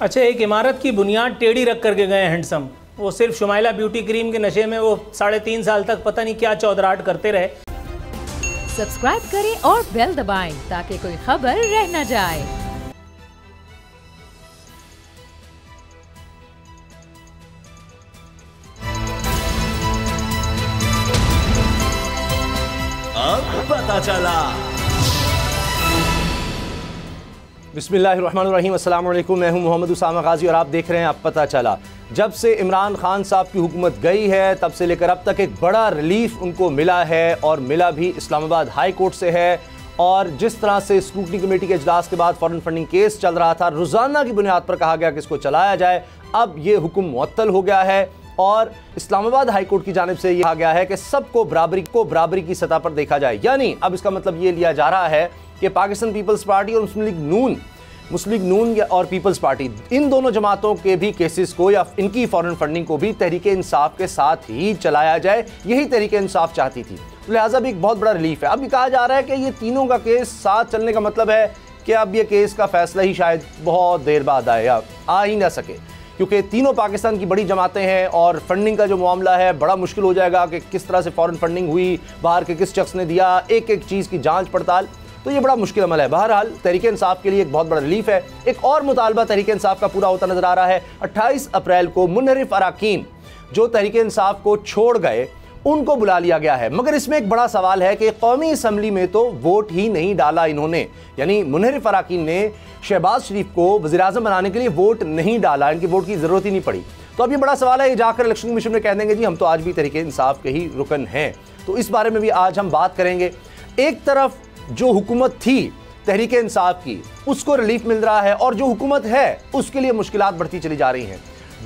अच्छा, एक इमारत की बुनियाद टेढ़ी रख करके गए हैंडसम। वो सिर्फ शुमाइला ब्यूटी क्रीम के नशे में वो 3.5 साल तक पता नहीं क्या चौधराट करते रहे। सब्सक्राइब करें और बेल दबाएं ताकि कोई खबर रह न जाए। अब पता चला। बिस्मिल्लाहिर्रहमानिर्रहीम, अस्सलाम वालेकुम। मैं हूं मोहम्मद उसामा गाजी और आप देख रहे हैं अब पता चला। जब से इमरान खान साहब की हुकूमत गई है तब से लेकर अब तक एक बड़ा रिलीफ उनको मिला है और मिला भी इस्लामाबाद हाई कोर्ट से है। और जिस तरह से स्क्रूटनी कमेटी के इजलास के बाद फॉरेन फंडिंग केस चल रहा था, रोज़ाना की बुनियाद पर कहा गया कि इसको चलाया जाए, अब ये हुक्म मुअत्तल हो गया है और इस्लामाबाद हाई कोर्ट की जानिब से ये कहा गया है कि सबको बराबरी की सतह पर देखा जाए। यानी अब इसका मतलब ये लिया जा रहा है कि पाकिस्तान पीपल्स पार्टी और मुस्लिम लीग नून और पीपल्स पार्टी, इन दोनों जमातों के भी केसेस को या इनकी फॉरेन फंडिंग को भी तहरीक इंसाफ के साथ ही चलाया जाए। यही तहरीक इंसाफ चाहती थी, तो लिहाजा भी एक बहुत बड़ा रिलीफ है। अब ये कहा जा रहा है कि ये तीनों का केस साथ चलने का मतलब है कि अब ये केस का फैसला ही शायद बहुत देर बाद आए या आ ही ना सके, क्योंकि तीनों पाकिस्तान की बड़ी जमातें हैं और फंडिंग का जो मामला है बड़ा मुश्किल हो जाएगा कि किस तरह से फॉरेन फंडिंग हुई, बाहर के किस शख्स ने दिया, एक एक चीज़ की जांच पड़ताल, तो ये बड़ा मुश्किल अमल है। बहरहाल तहरीक इंसाफ के लिए एक बहुत बड़ा रिलीफ है। एक और मुतालबा तहरीक इंसाफ का पूरा होता नजर आ रहा है। 28 अप्रैल को मुनहरिफ अराकीन जो तहरीक इंसाफ को छोड़ गए उनको बुला लिया गया है, मगर इसमें एक बड़ा सवाल है कि कौमी असम्बली में तो वोट ही नहीं डाला इन्होंने, यानी मुनहरिफ अराकीन ने शहबाज शरीफ को वज़ीर-ए-आज़म बनाने के लिए वोट नहीं डाला, इनकी वोट की ज़रूरत ही नहीं पड़ी। तो अब ये बड़ा सवाल है, ये जाकर इलेक्शन कमीशन में कह देंगे जी हम तो आज भी तहरीक इंसाफ के ही रुकन हैं। तो इस बारे में भी आज हम बात करेंगे। एक तरफ जो हुकूमत थी तहरीक इंसाफ की उसको रिलीफ मिल रहा है और जो हुकूमत है उसके लिए मुश्किलात बढ़ती चली जा रही हैं।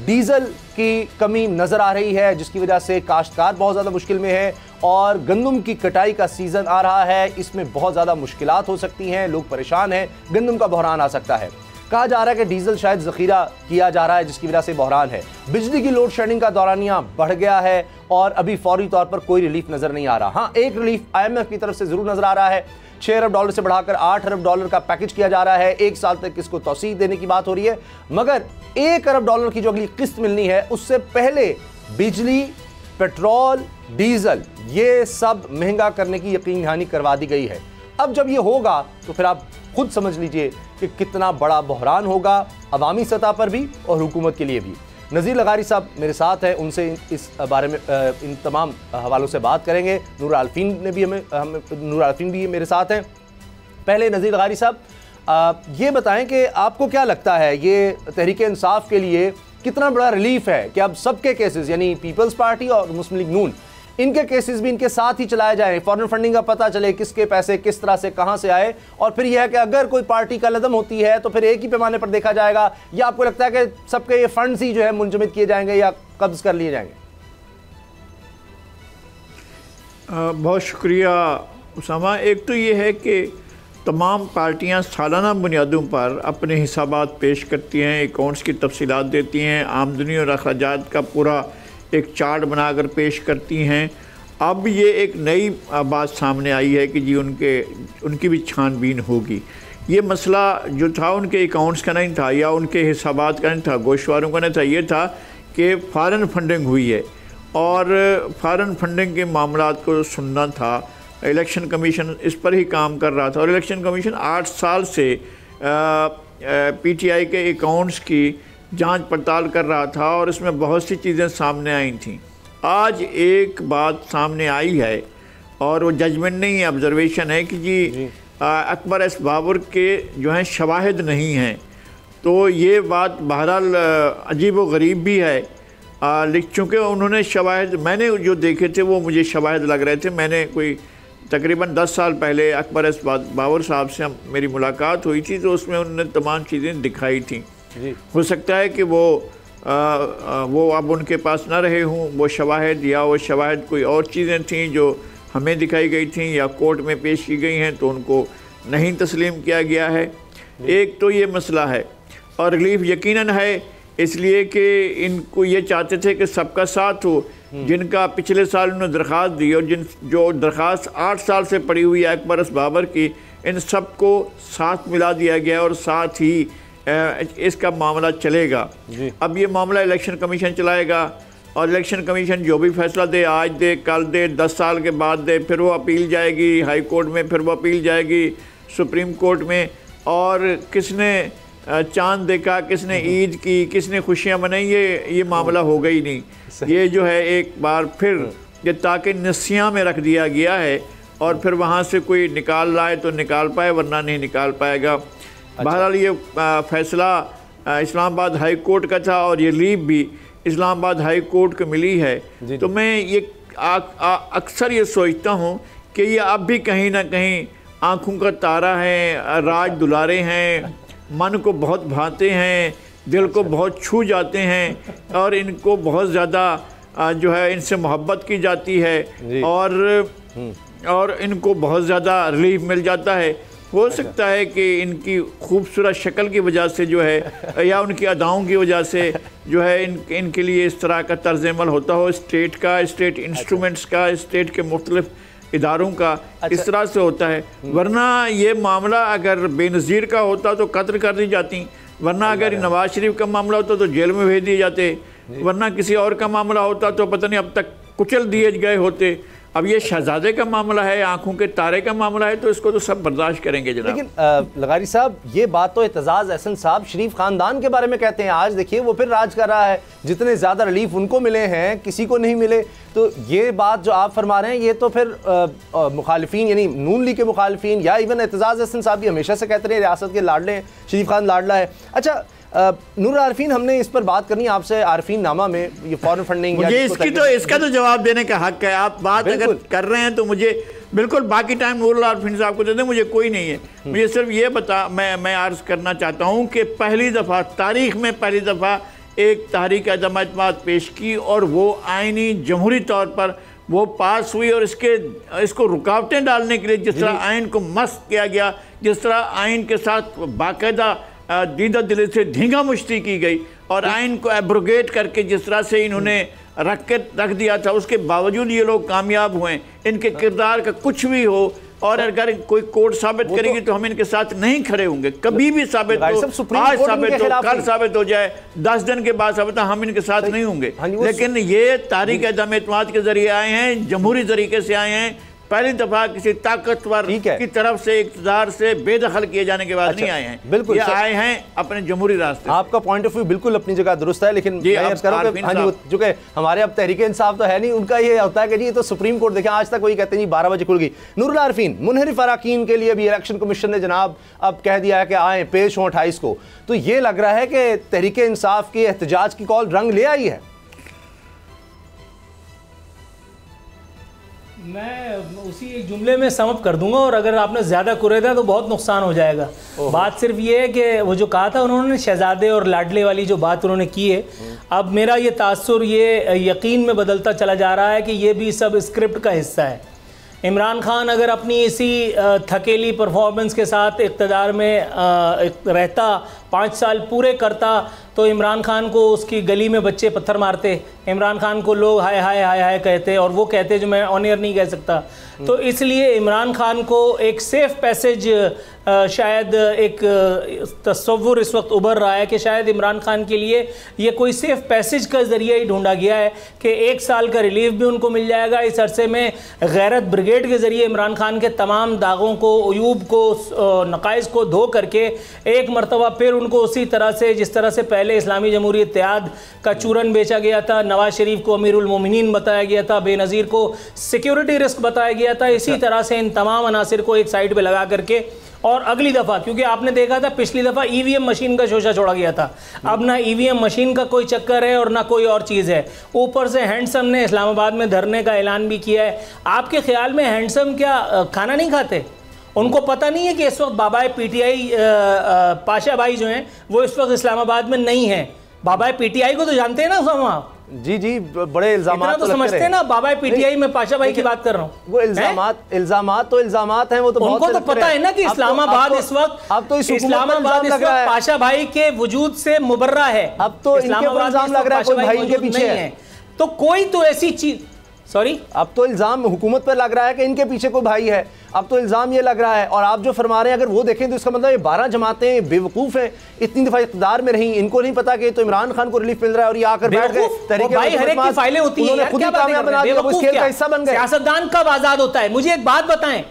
डीजल की कमी नज़र आ रही है जिसकी वजह से काश्तकार बहुत ज़्यादा मुश्किल में है और गंदम की कटाई का सीज़न आ रहा है, इसमें बहुत ज़्यादा मुश्किलात हो सकती हैं, लोग परेशान हैं, गंदम का बहरान आ सकता है। कहा जा रहा है कि डीजल शायद ज़ख़ीरा किया जा रहा है जिसकी वजह से बहरान है। बिजली की लोड शेडिंग का दौरानिया बढ़ गया है और अभी फौरी तौर पर कोई रिलीफ नज़र नहीं आ रहा। हाँ, एक रिलीफ IMF की तरफ से ज़रूर नज़र आ रहा है। $6 अरब से बढ़ाकर $8 अरब का पैकेज किया जा रहा है, 1 साल तक इसको तौसीह देने की बात हो रही है, मगर $1 अरब की जो अगली किस्त मिलनी है उससे पहले बिजली, पेट्रोल, डीजल ये सब महंगा करने की यकीन दहानी करवा दी गई है। अब जब ये होगा तो फिर आप खुद समझ लीजिए कि कितना बड़ा बहरान होगा अवामी सतह पर भी और हुकूमत के लिए भी। नज़ीर लगारी साहब मेरे साथ हैं, उनसे इस बारे में इन तमाम हवालों से बात करेंगे। नूर आलफीन भी मेरे साथ हैं। पहले नज़ीर लगारी साहब ये बताएं कि आपको क्या लगता है ये तहरीक इंसाफ के लिए कितना बड़ा रिलीफ है कि अब सबके केसेस यानी पीपल्स पार्टी और मुस्लिम लीग नून इनके केसेस भी इनके साथ ही चलाए जाएं, फॉरेन फंडिंग का पता चले किसके पैसे किस तरह से कहां से आए, और फिर यह है कि अगर कोई पार्टी का लदम होती है तो फिर एक ही पैमाने पर देखा जाएगा, या आपको लगता है कि सबके ये फंड्स ही जो है मुंजमद किए जाएंगे या कब्ज कर लिए जाएंगे? बहुत शुक्रिया उसामा। एक तो ये है कि तमाम पार्टियां सालाना बुनियादों पर अपने हिसाबात पेश करती हैं, अकाउंट्स की तफसीलात देती हैं, आमदनी और अखराजात का पूरा एक चार्ट बनाकर पेश करती हैं। अब ये एक नई बात सामने आई है कि जी उनकी भी छानबीन होगी। ये मसला जो था उनके अकाउंट्स का नहीं था या उनके हिसाबात का नहीं था, गोशवारों का नहीं था, ये था कि फ़ॉरेन फंडिंग हुई है और फ़ॉरेन फंडिंग के मामलात को सुनना था। इलेक्शन कमीशन इस पर ही काम कर रहा था और इलेक्शन कमीशन 8 साल से PTI के अकाउंट्स की जांच पड़ताल कर रहा था और इसमें बहुत सी चीज़ें सामने आई थीं। आज एक बात सामने आई है और वो जजमेंट नहीं है, ऑब्जर्वेशन है कि जी अकबर एस बाबर के जो हैं शवाहिद नहीं हैं। तो ये बात बहरहाल अजीब व गरीब भी है, चूँकि उन्होंने शवाहिद मैंने जो देखे थे वो मुझे शवाहिद लग रहे थे। मैंने कोई तकरीबन 10 साल पहले अकबर एस बाबर साहब से मेरी मुलाकात हुई थी तो उसमें उन्होंने तमाम चीज़ें दिखाई थी। हो सकता है कि वो अब उनके पास ना रहे हों वो शवाहिद, या वो शवाहिद कोई और चीज़ें थीं जो हमें दिखाई गई थी या कोर्ट में पेश की गई हैं तो उनको नहीं तस्लीम किया गया है। एक तो ये मसला है और रिलीफ यकीनन है इसलिए कि इनको ये चाहते थे कि सबका साथ हो। जिनका पिछले साल उन्होंने दरख्वास्त दी और जो दरख्वास्त 8 साल से पड़ी हुई है अकबर एस बाबर की, इन सब को साथ मिला दिया गया और साथ ही इसका मामला चलेगा। अब ये मामला इलेक्शन कमीशन चलाएगा और इलेक्शन कमीशन जो भी फैसला दे, आज दे, कल दे, 10 साल के बाद दे, फिर वो अपील जाएगी हाई कोर्ट में, फिर वो अपील जाएगी सुप्रीम कोर्ट में। और किसने चांद देखा, किसने ईद की, किसने खुशियाँ मनाई, ये मामला होगा ही नहीं। ये जो है एक बार फिर ये ताकि नसिया में रख दिया गया है और फिर वहाँ से कोई निकाल लाए तो निकाल पाए, वरना नहीं निकाल पाएगा। बहरहाल ये फैसला इस्लामाबाद हाई कोर्ट का था और ये लीव भी इस्लामाबाद हाई कोर्ट को मिली है। तो मैं ये अक्सर ये सोचता हूँ कि ये अब भी कहीं ना कहीं आँखों का तारा है, राज दुलारे हैं, मन को बहुत भाते हैं, दिल को बहुत छू जाते हैं और इनको बहुत ज़्यादा जो है इनसे मोहब्बत की जाती है और इनको बहुत ज़्यादा रिलीफ मिल जाता है। हो सकता है कि इनकी खूबसूरत शक्ल की वजह से जो है या उनकी अदाओं की वजह से जो है इनके लिए इस तरह का तर्ज अमल होता हो, स्टेट का, स्टेट इंस्ट्रूमेंट्स का, स्टेट के मुख्तलिफ इदारों का, इस तरह से होता है। वरना ये मामला अगर बेनज़ीर का होता तो कत्ल कर दी जाती, वरना अगर नवाज शरीफ का मामला होता तो जेल में भेज दिए जाते, वरना किसी और का मामला होता तो पता नहीं अब तक कुचल दिए गए होते। अब ये शहजादे का मामला है, आंखों के तारे का मामला है, तो इसको तो सब बर्दाश्त करेंगे जनाब। लेकिन लगारी साहब, ये बात तो एतजाज़ अहसन साहब शरीफ खानदान के बारे में कहते हैं। आज देखिए वो फिर राज कर रहा है, जितने ज़्यादा रिलीफ उनको मिले हैं किसी को नहीं मिले। तो ये बात जो आप फरमा रहे हैं ये तो फिर मुखालिफिन यानी नून लीग के मुखालिफिन या इवन एतजाज़ अहसन साहब भी हमेशा से कहते रहे रियासत के लाडले हैं, शरीफ खान लाडला है। अच्छा नूर आरफीन, हमने इस पर बात करनी है आपसे। आरफीन नामा में ये फॉरेन फंडिंग, मुझे इसका तो जवाब देने का हक है। आप बात अगर कर रहे हैं तो मुझे बिल्कुल बाकी टाइम नूर आरफीन साहब को दे दें, मुझे कोई नहीं है। मुझे सिर्फ ये मैं अर्ज करना चाहता हूँ कि पहली दफ़ा तारीख में पहली दफ़ा एक तहरीक अदम एतमाद पेश की और वो आइनी जमहूरी तौर पर वो पास हुई और इसको रुकावटें डालने के लिए जिस तरह आइन को मस्त किया गया, जिस तरह आइन के साथ बाकायदा दीदा दिली से धींगा मुश्ती की गई और आइन को एब्रोगेट करके जिस तरह से इन्होंने रख दिया था, उसके बावजूद ये लोग कामयाब हुए। इनके किरदार का कुछ भी हो और अगर कोई कोर्ट साबित करेगी तो हम इनके साथ नहीं खड़े होंगे, कभी भी साबित हो, आज साबित हो, कल साबित हो जाए, 10 दिन के बाद साबित हो, हम इनके साथ नहीं होंगे। लेकिन ये तारीख अदम एतमाद के जरिए आए हैं, जमहूरी तरीके से आए हैं, पहली दफा किसी ताकतवर की तरफ से इक़्तिदार से बेदखल किए जाने के बाद नहीं आए हैं। बिल्कुल ये आए हैं अपने जमहूरी रास्ते। आपका पॉइंट ऑफ व्यू बिल्कुल अपनी जगह दुरुस्त है, लेकिन जो कि हमारे अब तहरीक इंसाफ तो है नहीं, उनका ये होता है कि जी ये तो सुप्रीम कोर्ट देखें, आज तक वही कहते हैं जी 12 बजे खुल गई। नूरुल आरफीन, मुनहरिफ अराकीन के लिए भी इलेक्शन कमीशन ने जनाब अब कह दिया है कि आए पेश हों 28 को, तो ये लग रहा है कि तहरीक इंसाफ की एहतजाज की कॉल रंग ले आई है। मैं उसी एक जुमले में समअप कर दूंगा और अगर आपने ज़्यादा कुरेदा तो बहुत नुकसान हो जाएगा। बात सिर्फ ये है कि वो जो कहा था उन्होंने शहजादे और लाडले वाली जो बात उन्होंने की है, अब मेरा ये तासुर ये यकीन में बदलता चला जा रहा है कि ये भी सब स्क्रिप्ट का हिस्सा है। इमरान खान अगर अपनी इसी थकेली परफॉर्मेंस के साथ इक़्तिदार में रहता, 5 साल पूरे करता, तो इमरान खान को उसकी गली में बच्चे पत्थर मारते, इमरान खान को लोग हाय हाय हाय हाय कहते और वो कहते जो मैं ऑन एयर नहीं कह सकता। तो इसलिए इमरान खान को एक सेफ़ पैसेज शायद एक तस्वुर इस वक्त उभर रहा है कि शायद इमरान खान के लिए ये कोई सेफ़ पैसेज का ज़रिया ही ढूंढा गया है कि 1 साल का रिलीफ भी उनको मिल जाएगा। इस अरसे में गैरत ब्रिगेड के ज़रिए इमरान खान के तमाम दागों को, अयूब को, नकाइस को धो करके एक मरतबा फिर उनको उसी तरह से जिस तरह से पहले इस्लामी जमहूरी इत्तेहाद का चूरन बेचा गया था, नवाज शरीफ को अमीरुल मोमिनीन बताया गया था, बेनज़ीर को सिक्योरिटी रिस्क बताया गया था, इसी तरह से इन तमाम अनासिर को एक साइड पे लगा करके और अगली दफ़ा, क्योंकि आपने देखा था पिछली दफ़ा ईवीएम मशीन का शोशा छोड़ा गया था, अब ना ईवीएम मशीन का कोई चक्कर है और ना कोई और चीज़ है। ऊपर से हैंडसम ने इस्लामाबाद में धरने का ऐलान भी किया है। आपके ख्याल में हैंडसम क्या खाना नहीं खाते? उनको पता नहीं है कि इस वक्त बाबाए पीटीआई पाशा भाई जो हैं वो इस वक्त इस्लामाबाद में नहीं है। बाबाए पीटीआई को तो जानते हैं ना हम? जी जी, बड़े इल्जामात तो समझते हैं ना, बाबा पीटीआई में पाशा भाई की बात कर रहा हूँ। वो इल्जामात हैं, वो तो उनको तो पता है ना कि इस्लामाबाद इस वक्त, अब तो इस्लामाबाद इस वक्त पाशा भाई के वजूद से मुबर्रा है। अब तो इनके ऊपर इल्जाम लग रहा है कोई भाई के पीछे है। तो कोई तो ऐसी चीज सॉरी, अब तो इल्ज़ाम हुकूमत पर लग रहा है कि इनके पीछे कोई भाई है। अब तो इल्ज़ाम ये लग रहा है, और आप जो फरमा रहे हैं अगर वो देखें तो इसका मतलब ये 12 जमातें बेवकूफ़ हैं, इतनी दफ़ा इक़्तिदार में रही, इनको नहीं पता कि तो इमरान खान को रिलीफ मिल रहा है और ये आकर बैठ गए। फाइलें होती हैं, खुद ही कामयाब बना दिया, वो इस खेल का हिस्सा बन गए। सियासतदान कब आज़ाद होता है? मुझे एक बात बताएं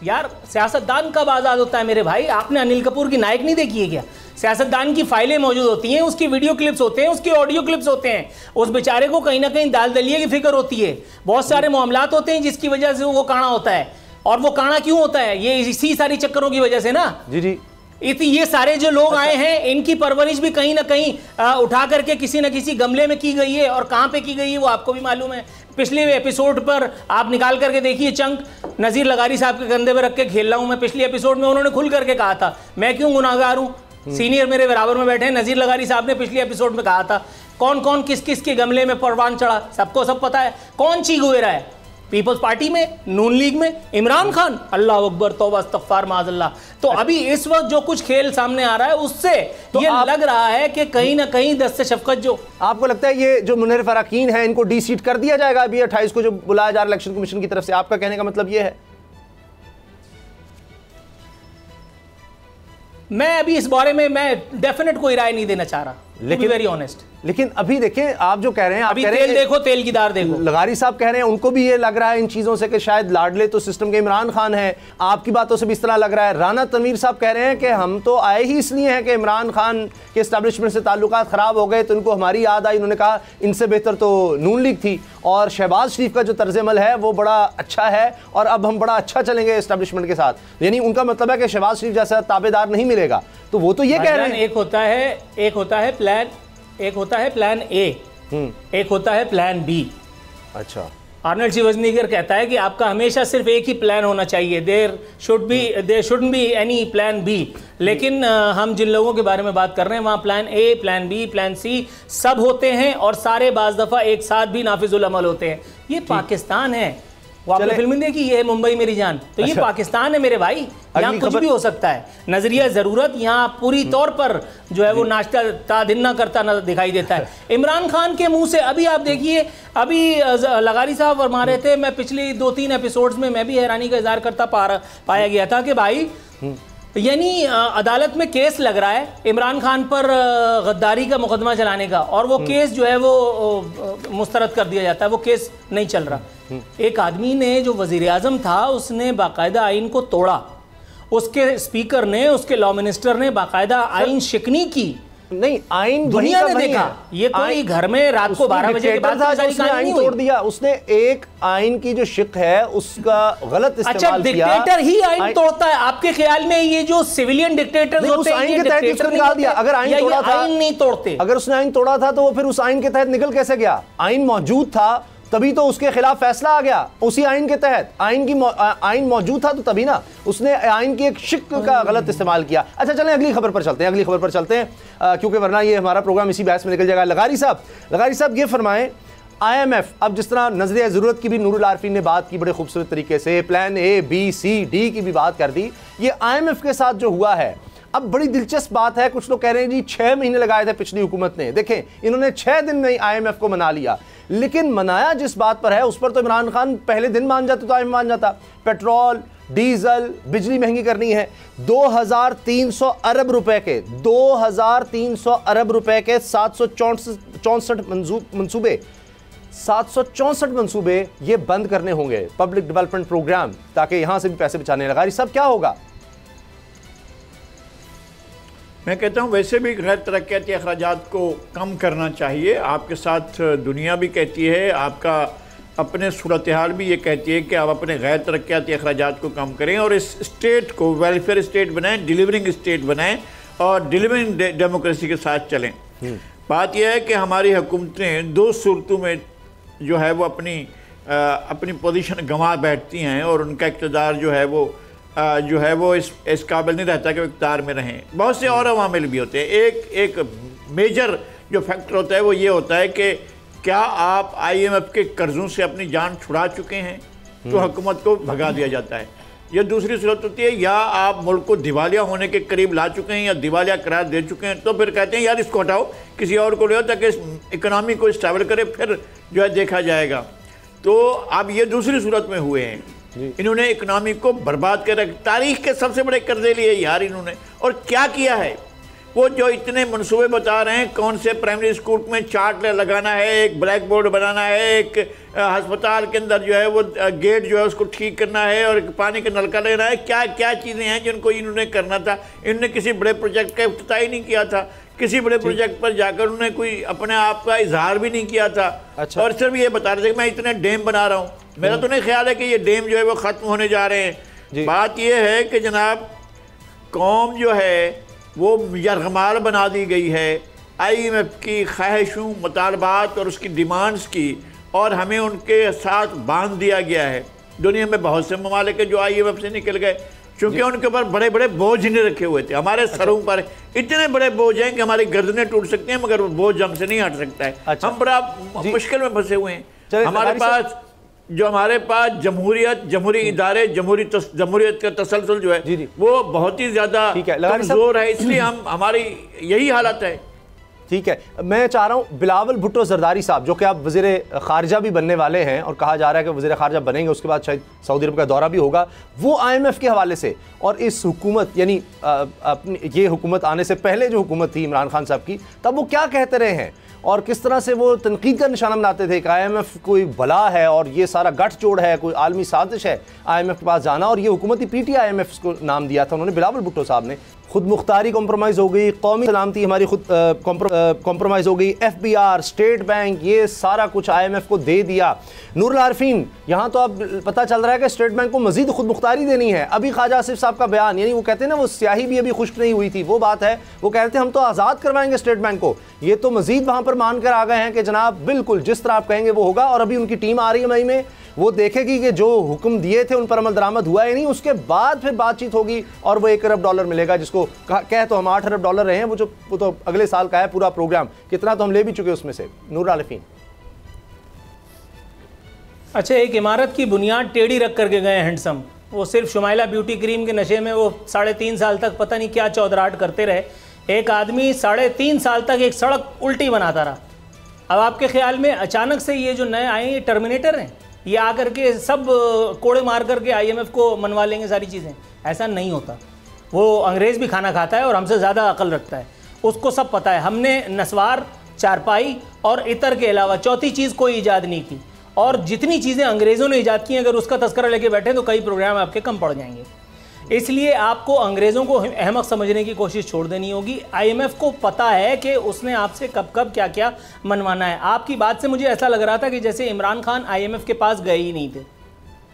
यार, सियासतदान कब आज़ाद होता है मेरे भाई? आपने अनिल कपूर की नायक नहीं देखी है क्या? सियासतदान की फाइलें मौजूद होती हैं, उसकी वीडियो क्लिप्स होते हैं, उसके ऑडियो क्लिप्स होते हैं। उस बेचारे को कहीं ना कहीं दाल दलिये की फिक्र होती है, बहुत सारे मामलात होते हैं जिसकी वजह से वो काना होता है। और वो काना क्यों होता है? ये इसी सारी चक्करों की वजह से ना। जी जी, ये सारे जो लोग आए हैं, इनकी परवरिश भी कहीं ना कहीं उठा करके किसी न किसी गमले में की गई है, और कहाँ पे की गई है वो आपको भी मालूम है। पिछले एपिसोड पर आप निकाल करके देखिए, चंक नज़ीर लगारी साहब के कंधे पे रख के खेल रहा हूँ मैं। पिछले एपिसोड में उन्होंने खुल करके कहा था मैं क्यों गुनाहगार हूँ। सीनियर मेरे बराबर में बैठे हैं, नज़ीर लगारी साहब ने पिछले एपिसोड में कहा था कौन कौन किस किस के गमले में परवान चढ़ा, सबको सब पता है। कौन चीगुएरा है? पीपल्स पार्टी में, नून लीग में इमरान खान। अल्लाह अकबर, तौबा इस्तग़फ़ार माज़अल्लाह। तो अभी इस वक्त जो कुछ खेल सामने आ रहा है उससे तो ये लग रहा है कि कहीं ना कहीं दस्ते शफ़क़त जो आपको लगता है ये जो मुनव्वर अराकीन है इनको डी सीट कर दिया जाएगा अभी 28 को जो बुलाया जा रहा है इलेक्शन कमीशन की तरफ से? आपका कहने का मतलब ये है? मैं अभी इस बारे में मैं डेफिनेट कोई राय नहीं देना चाह रहा, लेकिन वेरी ऑनेस्ट। लेकिन अभी देखें, आप जो कह रहे हैं, आप अभी कह रहे तेल हैं, देखो, तेल की दार देखो। लगारी साहब कह रहे हैं उनको भी ये लग रहा है इन चीज़ों से कि शायद लाडले तो सिस्टम के इमरान खान है। आपकी बातों से भी इस तरह लग रहा है। राना तनवीर साहब कह रहे हैं कि हम तो आए ही इसलिए हैं कि इमरान खान के एस्टैब्लिशमेंट से ताल्लुकात ख़राब हो गए तो इनको हमारी याद आई। उन्होंने कहा इनसे बेहतर तो नून लीग थी, और शहबाज शरीफ का जो तर्ज अमल है वो बड़ा अच्छा है, और अब हम बड़ा अच्छा चलेंगे एस्टैब्लिशमेंट के साथ। यानी उनका मतलब है कि शहबाज शरीफ जैसा ताबेदार नहीं मिलेगा। तो वो तो ये कह रहे हैं एक होता है प्लान ए, एक होता है प्लान बी। अच्छा, आर्नल्ड शिवाजनीगर कहता है कि आपका हमेशा सिर्फ एक ही प्लान होना चाहिए, there shouldn't be any plan B. लेकिन हम जिन लोगों के बारे में बात कर रहे हैं वहाँ plan A, plan B, plan C सब होते हैं, और सारे बाज़ दफ़ा एक साथ भी नाफिजुल अमल होते हैं। ये पाकिस्तान है। वो आपने फिल्म देखी, ये है मुंबई मेरी जान। तो ये पाकिस्तान है मेरे भाई, यहाँ कुछ भी हो सकता है। नजरिया ज़रूरत यहाँ पूरी तौर पर जो है वो नाश्ता तादिन्ना करता न दिखाई देता है। इमरान खान के मुंह से अभी आप देखिए, अभी लगारी साहब फरमा रहे थे, मैं पिछली 2-3 एपिसोड्स में मैं भी हैरानी का इजहार करता पाया गया था कि भाई यानी अदालत में केस लग रहा है इमरान खान पर गद्दारी का मुकदमा चलाने का, और वो केस जो है वो मुस्तरद कर दिया जाता है, वो केस नहीं चल रहा। एक आदमी ने जो वज़ीर आज़म था उसने बाकायदा आइन को तोड़ा, उसके स्पीकर ने, उसके लॉ मिनिस्टर ने बाकायदा आइन शिकनी की। नहीं, आइन दुनिया ने देखा, ये कोई घर में रात को 12 बजे के बाद आइन तोड़ दिया। उसने एक आइन की जो शिक है उसका गलत इस्तेमाल किया। डिक्टेटर ही आइन तोड़ता है? आपके ख्याल में ये जो सिविलियन डिक्टेटर्स होते हैं आइन के तहत उसको निकाल दिया? अगर आइन तोड़ा था, आइन नहीं तोड़ते। अगर उसने आइन तोड़ा था तो वो फिर उस आइन के तहत निकल कैसे गया? आइन मौजूद था तभी तो उसके खिलाफ फैसला आ गया, उसी आइन के तहत। आइन मौजूद था तो तभी ना, उसने आइन की एक शिक का गलत इस्तेमाल किया। अच्छा चलें अगली खबर पर चलते हैं, क्योंकि वरना ये हमारा प्रोग्राम इसी बहस में निकल जाएगा। लगारी साहब ये फरमाएं, IMF, अब जिस तरह नजरिया ज़रूरत की भी नूरुल आरफीन ने बात की बड़े खूबसूरत तरीके से, plan A, B, C, D की भी बात कर दी। ये IMF के साथ जो हुआ है, अब बड़ी दिलचस्प बात है। कुछ लोग कह रहे हैं जी 6 महीने लगाए थे पिछली हुकूमत ने, देखें इन्होंने 6 दिन में IMF को मना लिया। लेकिन मनाया जिस बात पर है उस पर तो इमरान खान पहले दिन मान जाते तो IMF मान जाता। पेट्रोल, डीजल, बिजली महंगी करनी है। 2300 अरब रुपए के 2300 अरब रुपए के 764 मंसूबे 764 मंसूबे ये बंद करने होंगे, पब्लिक डेवलपमेंट प्रोग्राम, ताकि यहां से भी पैसे बचाने लगा। सब क्या होगा? मैं कहता हूँ वैसे भी गैर तरक्याती अखराजात को कम करना चाहिए। आपके साथ दुनिया भी कहती है, आपका अपने सूरत हाल भी ये कहती है कि आप अपने गैर तरक्याती अखराजात को कम करें और इस स्टेट को वेलफेयर स्टेट बनाएं, डिलीवरिंग स्टेट बनाएं और डिलीवरिंग डेमोक्रेसी के साथ चलें। बात यह है कि हमारी हुकूमतें 2 सूरतों में जो है वो अपनी पोजीशन गंवा बैठती हैं और उनका इक़्तिदार जो है वो इस काबिल नहीं रहता कि वो इक़्तिदार में रहें। बहुत से और अवामिल भी होते हैं। एक मेजर जो फैक्टर होता है वो ये होता है कि क्या आप IMF के कर्ज़ों से अपनी जान छुड़ा चुके हैं तो हुकूमत को भगा दिया जाता है। या दूसरी सूरत होती है, या आप मुल्क को दिवालिया होने के करीब ला चुके हैं या दिवालिया करार दे चुके हैं, तो फिर कहते हैं यार इसको हटाओ, किसी और को ले आओ ताकि इस इकनॉमी को स्टेबल करे, फिर जो है देखा जाएगा। तो अब ये दूसरी सूरत में हुए हैं। इन्होंने इकनॉमी को बर्बाद कर रखा, तारीख के सबसे बड़े कर्जे लिए यार इन्होंने। और क्या किया है, वो जो इतने मनसूबे बता रहे हैं, कौन से प्राइमरी स्कूल में चार्ट लगाना है, एक ब्लैक बोर्ड बनाना है, एक अस्पताल के अंदर जो है वो गेट जो है उसको ठीक करना है, और पानी का नलका लेना है, क्या क्या चीज़ें हैं जिनको इन्होंने करना था। इन्होंने किसी बड़े प्रोजेक्ट का इफ्तिताह ही नहीं किया था, किसी बड़े प्रोजेक्ट पर जाकर उन्होंने कोई अपने आप का इजहार भी नहीं किया था। अच्छा। और सिर्फ ये बता रहे थे कि मैं इतने डैम बना रहा हूँ। मेरा तो नहीं ख्याल है कि ये डैम जो है वो ख़त्म होने जा रहे हैं। बात ये है कि जनाब कौम जो है वो यरगमाल बना दी गई है IMF की ख्वाहिशों, मुतालबात और उसकी डिमांड्स की, और हमें उनके साथ बांध दिया गया है। दुनिया में बहुत से ममालिक हैं जो IMF से निकल गए क्योंकि उनके ऊपर बड़े बड़े बोझ नहीं रखे हुए थे। हमारे सरों पर इतने बड़े बोझ हैं कि हमारी गर्दनें टूट सकती हैं, मगर वो बोझ हमसे नहीं हट सकता है। हम बड़ा मुश्किल में फंसे हुए हैं। हमारे पास जमहूरियत, जमहूरी इदारे, जमहूरियत का तसलसल जो है वो बहुत ही ज़्यादा कमज़ोर है, इसलिए हमारी यही हालत है। ठीक है, मैं चाह रहा हूँ बिलावल भुट्टो जरदारी साहब, जो कि आप वज़ीर ख़ारजा भी बनने वाले हैं और कहा जा रहा है कि वज़ीर ख़ारजा बनेंगे, उसके बाद शायद सऊदी अरब का दौरा भी होगा, वो IMF के हवाले से और इस हुकूमत यानी अपनी ये हुकूमत आने से पहले जो हुकूमत थी इमरान खान साहब की, तब वो क्या कहते रहे हैं और किस तरह से वो तनकीद का निशाना बनाते थे कि IMF कोई बला है और ये सारा गठजोड़ है, कोई आलमी साजिश है IMF के पास जाना, और ये हुकूमती PTI IMF को नाम दिया था उन्होंने, बिलावल भुट्टो साहब ने। खुद मुख्तारी कॉम्प्रोमाइज़ हो गई, कौमी सलामती हमारी खुद कॉम्प्रोमाइज़ हो गई, FBR, स्टेट बैंक, ये सारा कुछ IMF को दे दिया। नूरुल आरिफीन, यहाँ तो अब पता चल रहा है कि स्टेट बैंक को मजीद खुद मुख्तारी देनी है। अभी ख्वाजा आसिफ साहब का बयान, यानी वो कहते हैं ना वो स्याही भी अभी खुश्क नहीं हुई थी, वो बात है, वो कहते हैं हम तो आज़ाद करवाएंगे स्टेट बैंक को। ये तो मजीद वहाँ पर मान कर आ गए हैं कि जनाब बिल्कुल जिस तरह आप कहेंगे वो होगा। और अभी उनकी टीम आ रही है मई में, वो देखेगी कि जो हुक्म दिए थे उन पर अमल दरामद हुआ है नहीं, उसके बाद फिर बातचीत होगी और वो $1 अरब मिलेगा, जिसको कह तो हम $8 अरब रहे हैं, वो तो अगले साल का है पूरा प्रोग्राम, कितना तो हम ले भी चुके उसमें से। नूर आलिफीन, अच्छा, एक इमारत की बुनियाद टेढ़ी रख करके गए हैंडसम, वो सिर्फ शुमाइला ब्यूटी क्रीम के नशे में वो 3.5 साल तक पता नहीं क्या चौधराहट करते रहे। एक आदमी 3.5 साल तक एक सड़क उल्टी बनाता रहा। अब आपके ख्याल में अचानक से ये जो नए आए ये टर्मिनेटर हैं, ये आकर के सब कोड़े मार करके IMF को मनवा लेंगे सारी चीज़ें? ऐसा नहीं होता। वो अंग्रेज़ भी खाना खाता है और हमसे ज़्यादा अकल रखता है, उसको सब पता है। हमने नस्वार, चारपाई और इतर के अलावा चौथी चीज़ कोई ईजाद नहीं की, और जितनी चीज़ें अंग्रेज़ों ने ईजाद की अगर उसका तस्करा लेके बैठे तो कई प्रोग्राम आपके कम पड़ जाएंगे। इसलिए आपको अंग्रेज़ों को अहमक समझने की कोशिश छोड़ देनी होगी। IMF को पता है कि उसने आपसे कब कब क्या क्या मनवाना है। आपकी बात से मुझे ऐसा लग रहा था कि जैसे इमरान खान IMF के पास गए ही नहीं थे।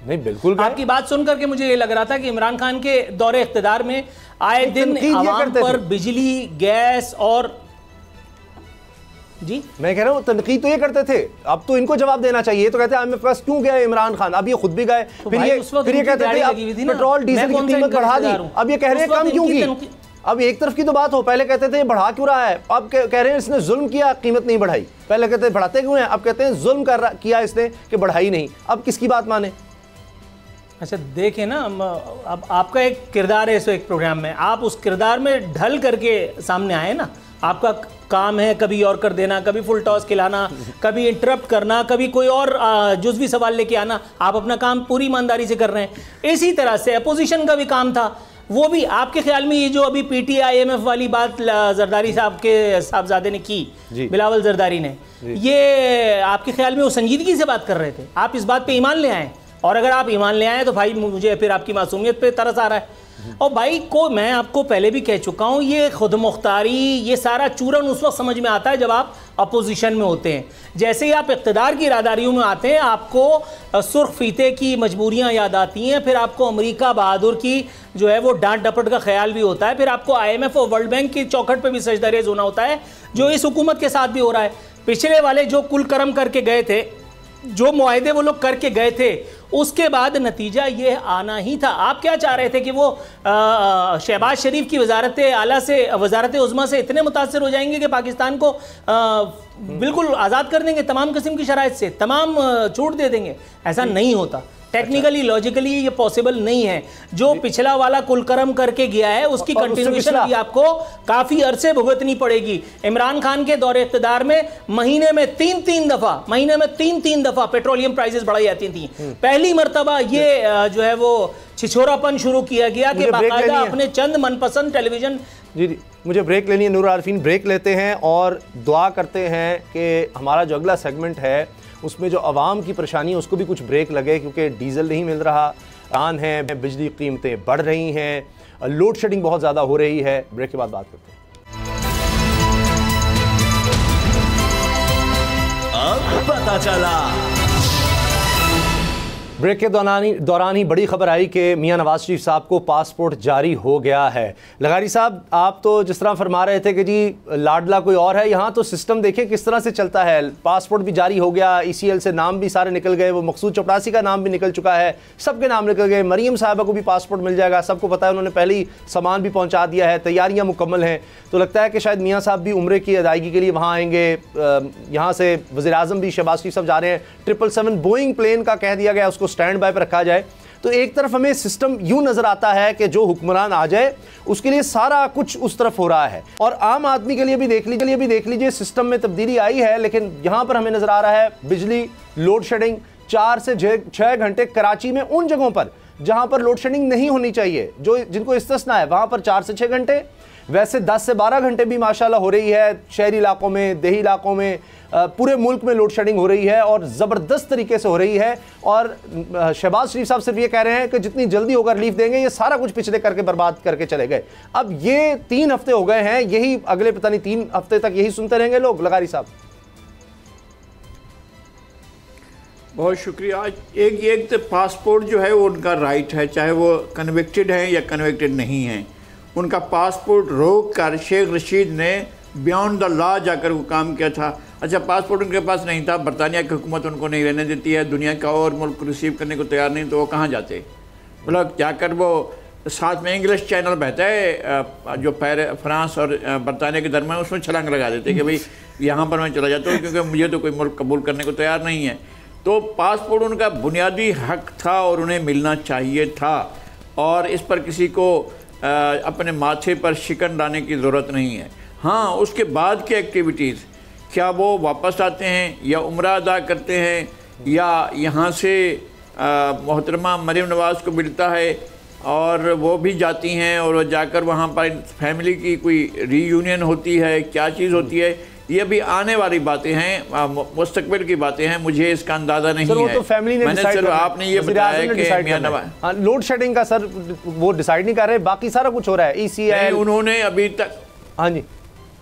नहीं, बिल्कुल गए। आपकी बात सुन करके मुझे ये लग रहा था कि इमरान खान के दौरे इख्तिदार में आए दिन आवाम पर बिजली, गैस और जी मैं कह रहा हूँ तनकीद तो ये करते थे, अब तो इनको जवाब देना चाहिए। तो कहते हैं IMF पास क्यों गया इमरान खान, अब ये खुद भी गए, फिर ये कहते थे अब पेट्रोल डीजल की कीमत बढ़ा दी, अब ये कह रहे हैं कम क्यों की। अब एक तरफ की तो बात हो, पहले कहते थे बढ़ा क्यों रहा है, अब कह रहे हैं इसने जुल्म किया, कीमत नहीं बढ़ाई। पहले कहते बढ़ाते क्यों हैं, अब कहते हैं जुल्म किया इसने कि बढ़ाई नहीं। अब किसकी बात माने? अच्छा देखें ना, अब आपका एक किरदार है इस एक प्रोग्राम में, आप उस किरदार में ढल करके सामने आए ना। आपका काम है कभी और कर देना, कभी फुल टॉस खिलाना, कभी इंटरप्ट करना, कभी कोई और जुज़वी सवाल लेके आना। आप अपना काम पूरी ईमानदारी से कर रहे हैं। इसी तरह से अपोजिशन का भी काम था, वो भी आपके ख्याल में ये जो अभी PTI IMF वाली बात जरदारी साहब के साहबजादे ने की, बिलावल जरदारी ने, ये आपके ख्याल में वो संजीदगी से बात कर रहे थे? आप इस बात पे ईमान ले आए, और अगर आप ईमान ले आए तो भाई मुझे फिर आपकी मासूमियत पे तरस आ रहा है। और भाई को मैं आपको पहले भी कह चुका हूँ, ये खुद मुख्तारी, ये सारा चूरन उस वक्त समझ में आता है जब आप अपोजिशन में होते हैं। जैसे ही आप इक़्तिदार की रादारियों में आते हैं, आपको सुर्ख फीते की मजबूरियाँ याद आती हैं, फिर आपको अमेरिका बहादुर की जो है वो डांट डपट का ख्याल भी होता है, फिर आपको IMF और वर्ल्ड बैंक की चौखट पर भी सजदरेज होना होता है, जो इस हुकूमत के साथ भी हो रहा है। पिछले वाले जो कुल करम करके गए थे, जो मुआहदे वो लोग करके गए थे, उसके बाद नतीजा ये आना ही था। आप क्या चाह रहे थे कि वो शहबाज शरीफ की वजारत आला से, वजारत उज़्मा से इतने मुतासर हो जाएंगे कि पाकिस्तान को बिल्कुल आज़ाद कर देंगे, तमाम किस्म की शराइत से तमाम छूट दे देंगे? ऐसा नहीं होता। टेक्निकली लॉजिकली ये पॉसिबल नहीं है। जो पिछला वाला कुलकर्म करके गया है उसकी कंटिन्यूएशन भी आपको काफी अरसे भुगतनी पड़ेगी। इमरान खान के दौरे इक़्तिदार में महीने में तीन दफा पेट्रोलियम प्राइसेस बढ़ाई जाती थी। पहली मर्तबा ये जो है वो छिछोरापन शुरू किया गया कि बाकायदा अपने चंद मनपसंद टेलीविजन। जी मुझे ब्रेक लेनी है नूर आरफीन, ब्रेक लेते हैं और दुआ करते हैं कि हमारा जो अगला सेगमेंट है उसमें जो आवाम की परेशानी है उसको भी कुछ ब्रेक लगे, क्योंकि डीजल नहीं मिल रहा, आन है, बिजली कीमतें बढ़ रही हैं, लोड शेडिंग बहुत ज़्यादा हो रही है। ब्रेक के बाद बात करते हैं। अब पता चला। ब्रेक के दौरान ही बड़ी खबर आई कि मियां नवाज शरीफ साहब को पासपोर्ट जारी हो गया है। लगारी साहब, आप तो जिस तरह फरमा रहे थे कि जी लाडला कोई और है, यहाँ तो सिस्टम देखिए किस तरह से चलता है। पासपोर्ट भी जारी हो गया, ECL से नाम भी सारे निकल गए, वो मकसूद चपरासी का नाम भी निकल चुका है, सबके नाम निकल गए। मरीम साहबा को भी पासपोर्ट मिल जाएगा, सबको पता है, उन्होंने पहले ही सामान भी पहुँचा दिया है, तैयारियाँ मुकम्मल हैं। तो लगता है कि शायद मियाँ साहब भी उम्रे की अदायगी के लिए वहाँ आएंगे। यहाँ से वज़ीर-ए-आज़म भी शहबाज शरीफ साहब जा रहे हैं। 777 बोइंग प्लेन का कह दिया गया उसको स्टैंड बाय पर रखा जाए। तो एक तरफ हमें सिस्टम यूं नजर आता है कि जो हुक्मरान आ जाए उसके लिए सारा कुछ उस तरफ हो रहा है, और आम आदमी के लिए भी देख लीजिए सिस्टम में तब्दीली आई है। लेकिन यहां पर हमें नजर आ रहा है बिजली लोड शेडिंग 4 से 6 घंटे कराची में उन जगहों पर जहां पर लोड शेडिंग नहीं होनी चाहिए, जो जिनको इस्तिस्ना है, वहां पर 4 से 6 घंटे, वैसे 10 से 12 घंटे भी माशाल्लाह हो रही है। शहरी इलाकों में, देही इलाकों में, पूरे मुल्क में लोड शेडिंग हो रही है और ज़बरदस्त तरीके से हो रही है। और शहबाज शरीफ साहब सिर्फ ये कह रहे हैं कि जितनी जल्दी होगा रिलीफ देंगे, ये सारा कुछ पिछले करके बर्बाद करके चले गए। अब ये 3 हफ्ते हो गए हैं, यही अगले पता नहीं 3 हफ्ते तक यही सुनते रहेंगे लोग। लगारी साहब, बहुत शुक्रिया। एक तो पासपोर्ट जो है वो उनका राइट है, चाहे वो कन्विक्टेड हैं या कन्विक्टेड नहीं हैं। उनका पासपोर्ट रोक कर शेख रशीद ने बियॉन्ड द लॉ जाकर वो काम किया था। अच्छा, पासपोर्ट उनके पास नहीं था, बरतानिया की हुकूमत उनको नहीं रहने देती है, दुनिया का और मुल्क रिसीव करने को तैयार नहीं, तो वो कहाँ जाते? मतलब जाकर वो साथ में इंग्लिश चैनल बहता है जो फ्रांस और बरतानिया के दरमियान, उसमें छलांग लगा देते कि भाई यहाँ पर मैं चला जाता हूँ क्योंकि मुझे तो कोई मुल्क कबूल करने को तैयार नहीं है। तो पासपोर्ट उनका बुनियादी हक था और उन्हें मिलना चाहिए था, और इस पर किसी को अपने माथे पर शिकन डालने की ज़रूरत नहीं है। हाँ, उसके बाद की एक्टिविटीज़, क्या वो वापस आते हैं या उम्रा अदा करते हैं या यहाँ से मोहतरमा मरीम नवाज़ को मिलता है और वो भी जाती हैं और जाकर वहाँ पर फैमिली की कोई रीयूनियन होती है, क्या चीज़ होती है, ये भी आने वाली बातें हैं, मुस्तकबिल की बातें हैं, मुझे इसका अंदाज़ा नहीं है। तो फैमिली ने मैंने सिर्फ आपने ये बताया कि मियां नवाज लोड शेडिंग का सर वो डिसाइड नहीं कर रहे, बाकी सारा कुछ हो रहा है। ECL उन्होंने अभी तक, हाँ जी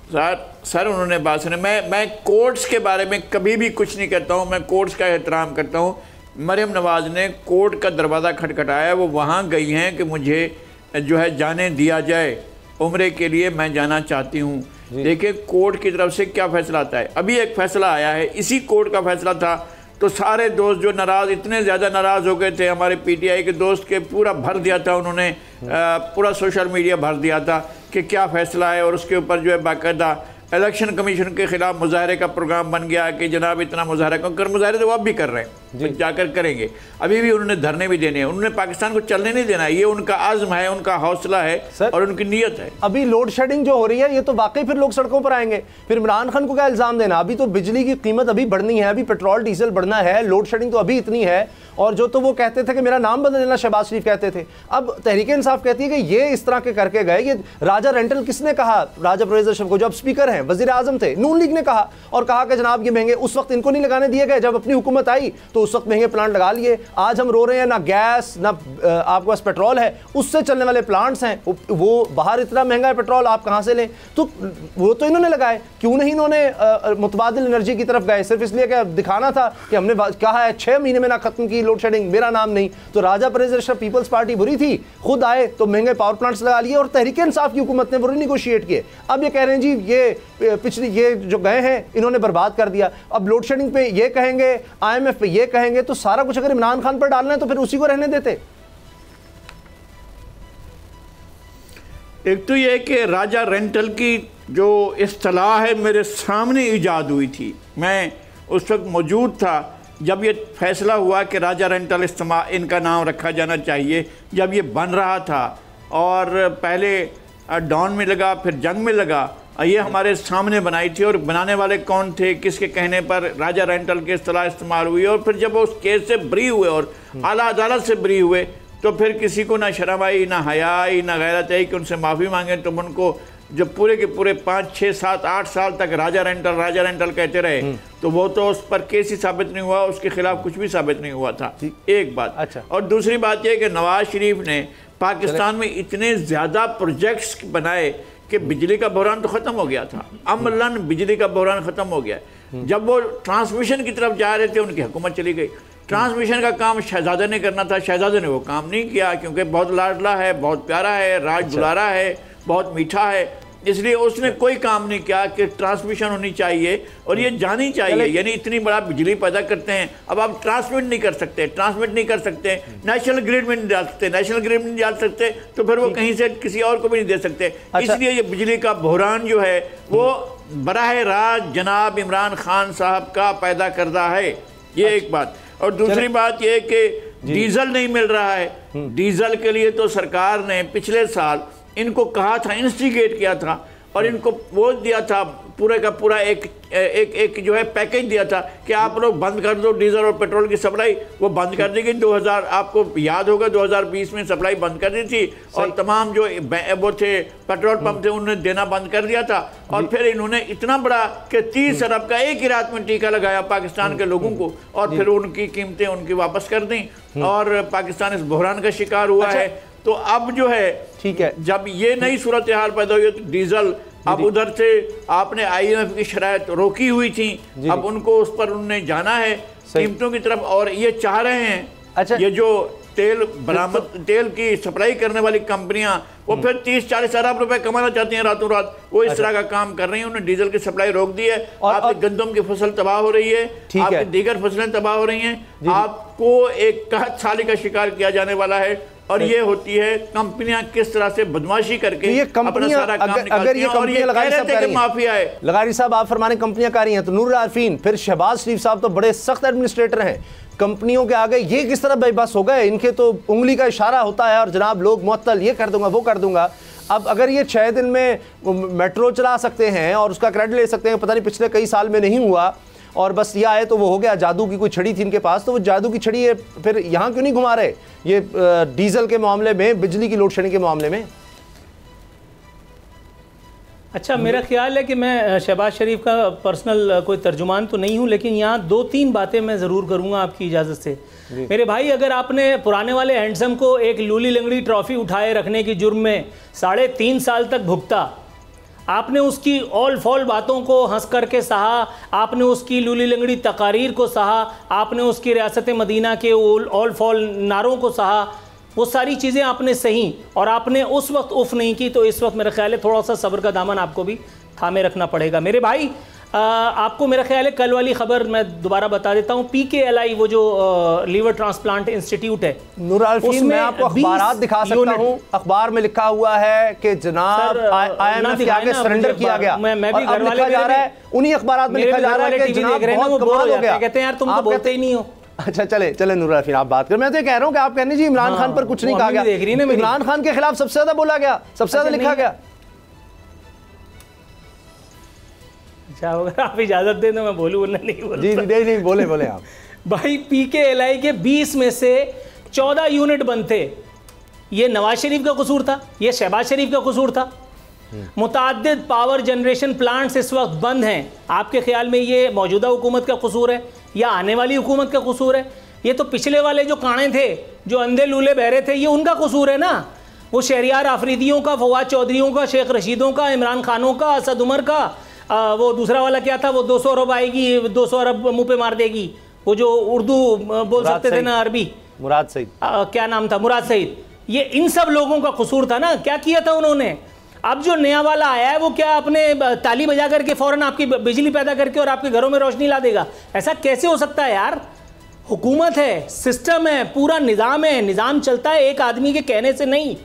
सर उन्होंने बात सुनी। मैं कोर्ट्स के बारे में कभी भी कुछ नहीं कहता हूँ, मैं कोर्ट्स का एहतराम करता हूँ। मरीम नवाज़ ने कोर्ट का दरवाज़ा खटखटाया, वो वहाँ गई हैं कि मुझे जो है जाने दिया जाए, उम्रे के लिए मैं जाना चाहती हूँ। देखिए कोर्ट की तरफ से क्या फ़ैसला आता है। अभी एक फ़ैसला आया है, इसी कोर्ट का फ़ैसला था, तो सारे दोस्त जो नाराज़, इतने ज़्यादा नाराज़ हो गए थे, हमारे PTI के दोस्त के पूरा भर दिया था उन्होंने, पूरा सोशल मीडिया भर दिया था कि क्या फ़ैसला है, और उसके ऊपर जो है बाकायदा इलेक्शन कमीशन के ख़िलाफ़ मुजाहरे का प्रोग्राम बन गया कि जनाब इतना मुजाहरा कर, मुजाहरे तो वो अब भी कर रहे हैं, तो जाकर करेंगे। अभी भी उन्होंने धरने भी देने हैं, उन्होंने पाकिस्तान को चलने नहीं देना, ये उनका आज़म है, उनका हौसला है और उनकी नीयत है। अभी लोड शेडिंग जो हो रही है, ये तो वाकई फिर लोग सड़कों पर आएंगे। फिर इमरान खान को क्या इल्ज़ाम देना? अभी तो बिजली की कीमत अभी बढ़नी है, अभी पेट्रोल डीजल बढ़ना है, लोड शेडिंग तो अभी इतनी है। और जो तो वो कहते थे कि मेरा नाम बदल देना, शहबाज शरीफ कहते थे, अब तहरीक इंसाफ कहती है कि ये इस तरह के करके गए। ये राजा रेंटल किसने कहा? राजा परवेज अशरफ को, जो अब स्पीकर हैं, वज़ीर आज़म थे, नून लीग ने कहा, और कहा कि जनाब ये महंगे, उस वक्त इनको नहीं लगाने दिए गए, जब अपनी हुकूमत आई तो उस वक्त महंगे प्लांट लगा लिए। आज हम रो रहे हैं, ना गैस ना आपके पास पेट्रोल है, उससे चलने वाले प्लांट्स हैं, वो बाहर इतना महंगा है पेट्रोल, आप कहाँ से लें? तो वो तो इन्होंने लगाए, क्यों नहीं इन्होंने मुतबादिल एनर्जी की तरफ गए? सिर्फ इसलिए कि दिखाना था कि हमने कहा है 6 महीने में ना खत्म की लोड शेडिंग, मेरा नाम नहीं। तो राजा परवेज अशरफ पीपल्स पार्टी बुरी थी, खुद आए तो महंगे पावर प्लांट्स लगा लिए, और तहरीक इंसाफ की हुकूमत ने वो रिनिगोशिएट किए। अब ये कह रहे हैं जी ये पिछली ये जो गए हैं इन्होंने बर्बाद कर दिया। अब लोड शेडिंग पे ये कहेंगे, IMF पे ये कहेंगे, तो सारा कुछ अगर इमरान खान पर डालना है तो फिर उसी को रहने देते। एक तो ये कि राजा रेंटल की जो इस्तिलाह है मेरे सामने ईजाद हुई थी, मैं उस वक्त मौजूद था जब ये फैसला हुआ कि राजा रेंटल इनका नाम रखा जाना चाहिए, जब ये बन रहा था और पहले डॉन में लगा, फिर जंग में लगा, ये हमारे सामने बनाई थी। और बनाने वाले कौन थे, किसके कहने पर राजा रेंटल की इस्तेलाह इस्तेमाल हुई, और फिर जब वो उस केस से बरी हुए और आला अदालत से बरी हुए, तो फिर किसी को ना शर्म आई, ना हया आई, ना गैरत आई कि उनसे माफ़ी मांगे। तो उनको जब पूरे के पूरे 5, 6, 7, 8 साल तक राजा रेंटल कहते रहे, तो वो तो उस पर केस ही साबित नहीं हुआ, उसके खिलाफ कुछ भी साबित नहीं हुआ था। एक बात। अच्छा। और दूसरी बात यह कि नवाज शरीफ ने पाकिस्तान में इतने ज़्यादा प्रोजेक्ट्स बनाए कि बिजली का बहरान तो ख़त्म हो गया था, अमलन बिजली का बहरान ख़त्म हो गया। जब वो ट्रांसमिशन की तरफ जा रहे थे, उनकी हुकूमत चली गई। ट्रांसमिशन का काम शहजादे ने करना था, शहजादे ने वो काम नहीं किया, क्योंकि बहुत लाडला है, बहुत प्यारा है, राज दुलारा है, बहुत मीठा है, इसलिए उसने कोई काम नहीं किया कि ट्रांसमिशन होनी चाहिए और ये जानी चाहिए। यानी इतनी बड़ा बिजली पैदा करते हैं, अब आप ट्रांसमिट नहीं कर सकते, नेशनल ग्रिड में नहीं डाल सकते, तो फिर वो कहीं से किसी और को भी नहीं दे सकते। इसलिए ये बिजली का बहरान जो है वो बराह रास्त जनाब इमरान खान साहब का पैदा करता है। ये एक बात। और दूसरी बात ये कि डीजल नहीं मिल रहा है। डीजल के लिए तो सरकार ने पिछले साल इनको कहा था, इंस्टिगेट किया था और इनको वो दिया था, पूरे का पूरा एक जो है पैकेज दिया था कि आप लोग बंद कर दो डीजल और पेट्रोल की सप्लाई। वो बंद कर दी गई। 2000 आपको याद होगा 2020 में सप्लाई बंद कर दी थी और तमाम जो वो थे पेट्रोल पंप थे उन्होंने देना बंद कर दिया था। और फिर इन्होंने इतना बड़ा कि 30 अरब का एक ही रात में टीका लगाया पाकिस्तान के लोगों को और फिर उनकी कीमतें उनकी वापस कर दी और पाकिस्तान इस बहरान का शिकार हुआ है। तो अब जो है, ठीक है, जब ये नई सूरत हाल पैदा हुई तो डीजल अब उधर से आपने IMF की शरायत रोकी हुई थी, अब उनको उस पर उन्होंने जाना है कीमतों की तरफ और ये चाह रहे हैं। अच्छा, ये जो तेल बरामद तेल की सप्लाई करने वाली कंपनियां वो फिर 30-40 अरब रुपए कमाना चाहती हैं रातों रात, वो इस तरह का काम कर रही हैं। उन्होंने डीजल की सप्लाई रोक दी है। आपकी गंदम की फसल तबाह हो रही है, आपकी दीगर फसलें तबाह हो रही हैं, आपको एक कहत साली का शिकार किया जाने वाला है। और ये होती है कंपनियां किस तरह से बदमाशी करके ये कंपनियां अगर ये कंपनियां लगारी साहब आप फरमाने कंपनियां कर रही हैं, तो नूर आरफीन फिर शहबाज शरीफ साहब तो बड़े सख्त एडमिनिस्ट्रेटर हैं, कंपनियों के आगे ये किस तरह बेबस हो गए? इनके तो उंगली का इशारा होता है और जनाब लोग मुअत्तल, ये कर दूंगा वो कर दूंगा। अब अगर ये 6 दिन में मेट्रो चला सकते हैं और उसका क्रेडिट ले सकते हैं, पता नहीं पिछले कई साल में नहीं हुआ और बस ये आए तो वो हो गया, जादू की कोई छड़ी थी इनके पास, तो वो जादू की छड़ी है फिर यहाँ क्यों नहीं घुमा रहे ये डीजल के मामले में, बिजली की लोड शेडिंग के मामले में? अच्छा, मेरा ख्याल है कि मैं शहबाज शरीफ का पर्सनल कोई तर्जुमान तो नहीं हूँ, लेकिन यहाँ 2-3 बातें मैं ज़रूर करूँगा आपकी इजाज़त से। मेरे भाई, अगर आपने पुराने वाले हैंडसम को एक लूली लंगड़ी ट्रॉफी उठाए रखने की जुर्म में 3.5 साल तक भुगता, आपने उसकी ऑल फॉल बातों को हंस करके सहा, आपने उसकी लूली लंगड़ी तकारीर को सहा, आपने उसकी रियासत मदीना के ऑल फॉल नारों को सहा, वो सारी चीज़ें आपने सही और आपने उस वक्त उफ नहीं की। तो इस वक्त मेरा ख्याल है थोड़ा सा सब्र का दामन आपको भी थामे रखना पड़ेगा। मेरे भाई, आपको मेरा ख्याल है कल वाली खबर मैं दोबारा बता देता हूँ, PKLI वो जो लीवर ट्रांसप्लांट इंस्टीट्यूट है, नूरालफीन, मैं आपको अखबारात दिखा सकता हूँ, अखबार में लिखा हुआ है कि जनाब IMF के आगे सरेंडर किया गया। मैं भी घर वाले लिखा जा रहा है, उन्हीं अखबारात में लिखा जा रहा है कि जनाब बहुत कमाल हो गया। कहते हैं यार तुम तो बोलते ही नहीं हो। अच्छा, चले नूरालफीन आप बात करें। मैं तो ये कह रहा हूँ कि आप कहने जी इमरान खान पर कुछ नहीं कहा गया, इमरान खान के खिलाफ सबसे ज्यादा बोला गया, सबसे ज्यादा लिखा गया। अच्छा, अगर आप इजाज़त दें तो मैं बोलूँ, वरना नहीं बोलूँ। जी नहीं, बोले आप। भाई, PKLI के 20 में से 14 यूनिट बंद थे। ये नवाज शरीफ का कसूर था, ये शहबाज शरीफ का कसूर था। मुतअद्दिद पावर जनरेशन प्लांट्स इस वक्त बंद हैं। आपके ख्याल में ये मौजूदा हुकूमत का कसूर है या आने वाली हुकूमत का कसूर है? ये तो पिछले वाले जो काणे थे, जो अंधे लूले बहरे थे, ये उनका कसूर है ना। वो शहरियार आफरीदियों का, फवाद चौधरीयों का, शेख रशीदों का, इमरान खानों का, असद उमर का, वो दूसरा वाला क्या था, वो 200 अरब आएगी, 200 अरब मुंह पे मार देगी, वो जो उर्दू बोल सकते थे ना, अरबी, मुराद सईद, क्या नाम था, मुराद सईद। ये इन सब लोगों का कसूर था ना। क्या किया था उन्होंने? अब जो नया वाला आया है वो क्या अपने ताली बजा करके फौरन आपकी बिजली पैदा करके और आपके घरों में रोशनी ला देगा? ऐसा कैसे हो सकता है यार? हुकूमत है, सिस्टम है, पूरा निज़ाम है, निज़ाम चलता है एक आदमी के कहने से नहीं।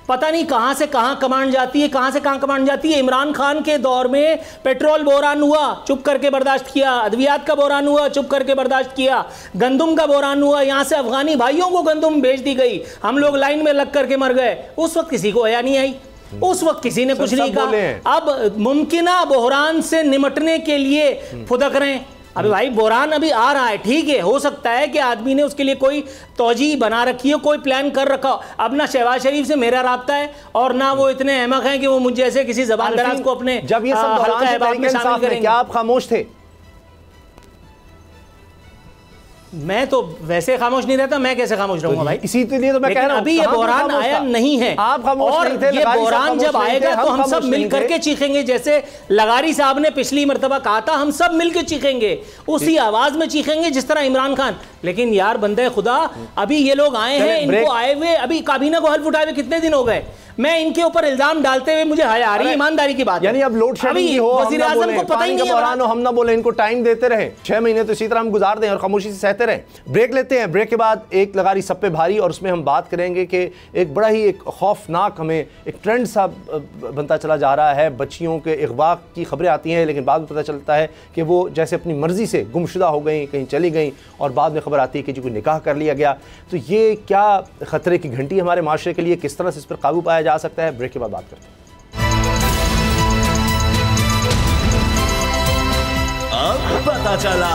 पता नहीं कहां से कहां कमांड जाती है, कहां से कहां कमांड जाती है। इमरान खान के दौर में पेट्रोल बोरान हुआ, चुप करके बर्दाश्त किया। अद्वियात का बोरान हुआ, चुप करके बर्दाश्त किया। गंदुम का बोरान हुआ, यहां से अफगानी भाइयों को गंदुम भेज दी गई, हम लोग लाइन में लग करके मर गए। उस वक्त किसी को हया नहीं आई, उस वक्त किसी ने कुछ नहीं कहा। अब मुमकिना बहरान से निमटने के लिए फुदक रहे हैं। अभी भाई बोरान अभी आ रहा है, ठीक है, हो सकता है कि आदमी ने उसके लिए कोई तौजी बना रखी हो, कोई प्लान कर रखा हो। अब ना शहबाज शरीफ से मेरा राब्ता है और ना वो इतने अहमक हैं कि वो मुझे जैसे किसी जबान दराज को अपने जब ये सब हल्का अहबाब में शामिल करेंगे। क्या आप खामोश थे? मैं तो वैसे खामोश नहीं रहता, मैं कैसे खामोश रहूंगा भाई? इसी लिए तो मैं कह रहा हूं, अभी ये बोरान आया नहीं है। आप खामोश और नहीं थे, ये बोरान जब आएगा तो हम सब मिल करके चीखेंगे, जैसे लगारी साहब ने पिछली मर्तबा कहा था, हम सब मिल के चीखेंगे, उसी आवाज में चीखेंगे जिस तरह इमरान खान। लेकिन यार बंदे खुदा, अभी ये लोग आए हैं, इनको आए हुए अभी काबीना को हल्फ उठाए हुए कितने दिन हो गए? मैं इनके ऊपर इल्जाम डालते हुए मुझे हया आ रही है, ईमानदारी की बात। यानी अब लोड शेडिंग हो, वज़ीर आज़म को पता ही नहीं है, हम ना बोले, इनको टाइम देते रहे 6 महीने, तो इसी तरह हम गुजार दें और खामोशी से सहते रहें। ब्रेक लेते हैं, ब्रेक के बाद एक लगारी सब पे भारी, और उसमें हम बात करेंगे कि एक बड़ा ही एक खौफनाक हमें एक ट्रेंड सा बनता चला जा रहा है। बच्चियों के इग़वा की खबरें आती हैं, लेकिन बाद में पता चलता है कि वो जैसे अपनी मर्जी से गुमशुदा हो गई, कहीं चली गई, और बाद में खबर आती है कि जी कोई निकाह कर लिया गया। तो ये क्या खतरे की घंटी हमारे माशरे के लिए, किस तरह से इस पर काबू पाया जा सकता है? ब्रेक के बाद बात करते हैं। अब पता चला।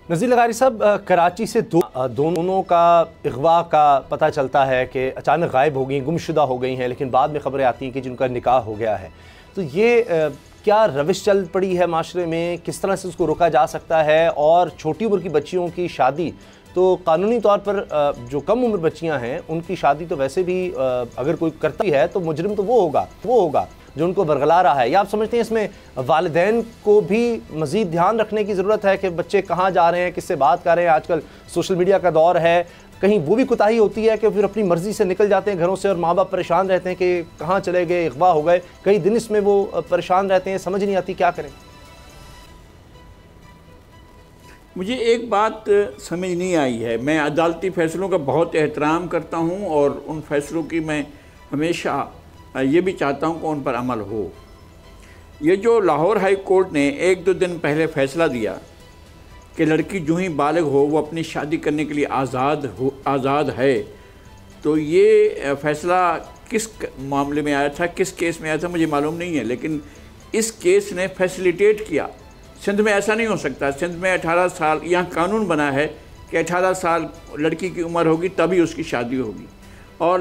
नज़ीर लगारी साहब, कराची से दोनों का इग़वा का पता चलता है कि अचानक गायब हो गई, गुमशुदा हो गई हैं, लेकिन बाद में खबरें आती हैं कि जिनका निकाह हो गया है। तो ये क्या रविश चल पड़ी है माशरे में, किस तरह से उसको रोका जा सकता है? और छोटी उम्र की बच्चियों की शादी तो कानूनी तौर पर जो कम उम्र बच्चियां हैं उनकी शादी तो वैसे भी अगर कोई करती है तो मुजरिम तो वो होगा जो उनको बरगला रहा है। या आप समझते हैं इसमें वालिदैन को भी मज़ीद ध्यान रखने की ज़रूरत है कि बच्चे कहाँ जा रहे हैं, किससे बात कर रहे हैं? आजकल सोशल मीडिया का दौर है, कहीं वो भी कोताही होती है कि फिर अपनी मर्ज़ी से निकल जाते हैं घरों से और माँ बाप परेशान रहते हैं कि कहाँ चले गए, इग़वा हो गए, कई दिन इसमें वो परेशान रहते हैं, समझ नहीं आती क्या करें। मुझे एक बात समझ नहीं आई है। मैं अदालती फ़ैसलों का बहुत एहतराम करता हूँ और उन फ़ैसलों की मैं हमेशा ये भी चाहता हूँ कि उन पर अमल हो। ये जो लाहौर हाई कोर्ट ने 1-2 दिन पहले फ़ैसला दिया कि लड़की जो ही बालिग हो वो अपनी शादी करने के लिए आज़ाद है, तो ये फ़ैसला किस मामले में आया था, किस केस में आया था मुझे मालूम नहीं है, लेकिन इस केस ने फैसिलिटेट किया। सिंध में ऐसा नहीं हो सकता। सिंध में 18 साल, यहाँ कानून बना है कि 18 साल लड़की की उम्र होगी तभी उसकी शादी होगी। और